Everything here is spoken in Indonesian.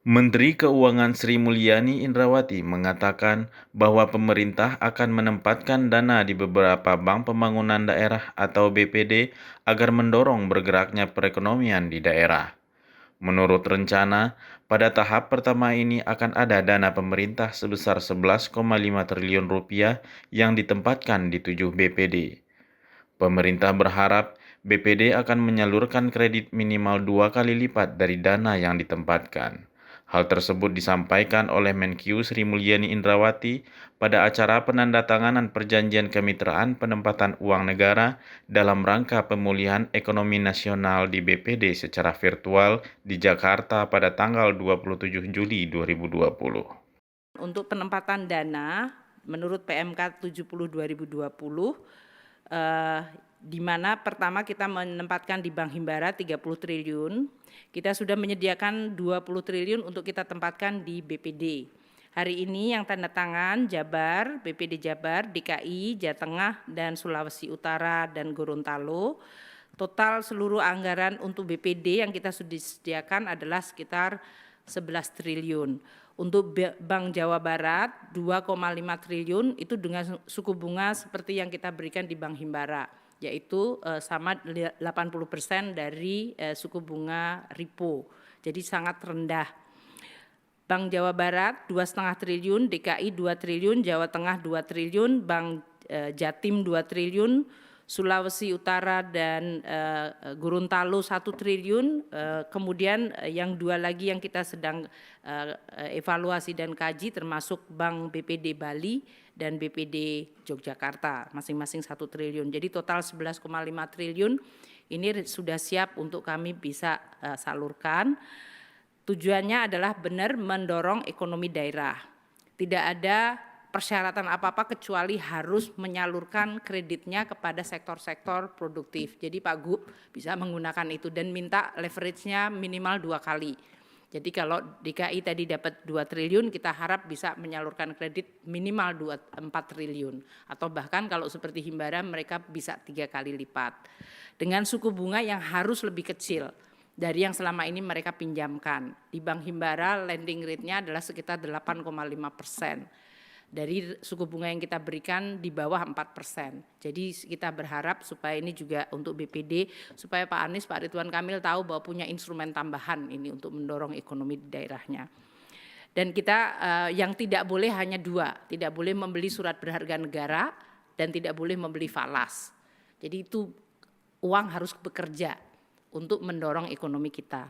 Menteri Keuangan Sri Mulyani Indrawati mengatakan bahwa pemerintah akan menempatkan dana di beberapa Bank Pembangunan Daerah atau BPD agar mendorong bergeraknya perekonomian di daerah. Menurut rencana, pada tahap pertama ini akan ada dana pemerintah sebesar 11,5 triliun rupiah yang ditempatkan di 7 BPD. Pemerintah berharap BPD akan menyalurkan kredit minimal 2 kali lipat dari dana yang ditempatkan. Hal tersebut disampaikan oleh Menkyu Sri Mulyani Indrawati pada acara penandatanganan perjanjian kemitraan penempatan uang negara dalam rangka pemulihan ekonomi nasional di BPD secara virtual di Jakarta pada tanggal 27 Juli 2020. Untuk penempatan dana, menurut PMK 70 2020, di mana pertama kita menempatkan di Bank Himbara 30 triliun, kita sudah menyediakan 20 triliun untuk kita tempatkan di BPD. Hari ini yang tanda tangan Jabar, BPD Jabar, DKI, Jawa Tengah, dan Sulawesi Utara, dan Gorontalo. Total seluruh anggaran untuk BPD yang kita sudah sediakan adalah sekitar 11 triliun. Untuk Bank Jawa Barat 2,5 triliun itu dengan suku bunga seperti yang kita berikan di Bank Himbara, yaitu sama 80% dari suku bunga repo. Jadi sangat rendah. Bank Jawa Barat 2,5 triliun, DKI 2 triliun, Jawa Tengah 2 triliun, Bank Jatim 2 triliun, Sulawesi Utara dan Gorontalo 1 triliun, kemudian yang 2 lagi yang kita sedang evaluasi dan kaji termasuk Bank BPD Bali dan BPD Yogyakarta, masing-masing 1 triliun. Jadi total 11,5 triliun ini sudah siap untuk kami bisa salurkan. Tujuannya adalah benar mendorong ekonomi daerah. Tidak ada persyaratan apa-apa kecuali harus menyalurkan kreditnya kepada sektor-sektor produktif. Jadi Pak Gub bisa menggunakan itu dan minta leverage-nya minimal 2 kali. Jadi kalau DKI tadi dapat 2 triliun, kita harap bisa menyalurkan kredit minimal 4 triliun. Atau bahkan kalau seperti Himbara mereka bisa 3 kali lipat. Dengan suku bunga yang harus lebih kecil dari yang selama ini mereka pinjamkan. Di Bank Himbara lending rate-nya adalah sekitar 8,5%. Dari suku bunga yang kita berikan di bawah 4%. Jadi kita berharap supaya ini juga untuk BPD, supaya Pak Anies, Pak Ridwan Kamil tahu bahwa punya instrumen tambahan ini untuk mendorong ekonomi di daerahnya. Dan kita yang tidak boleh hanya 2, tidak boleh membeli surat berharga negara dan tidak boleh membeli falas. Jadi itu uang harus bekerja untuk mendorong ekonomi kita.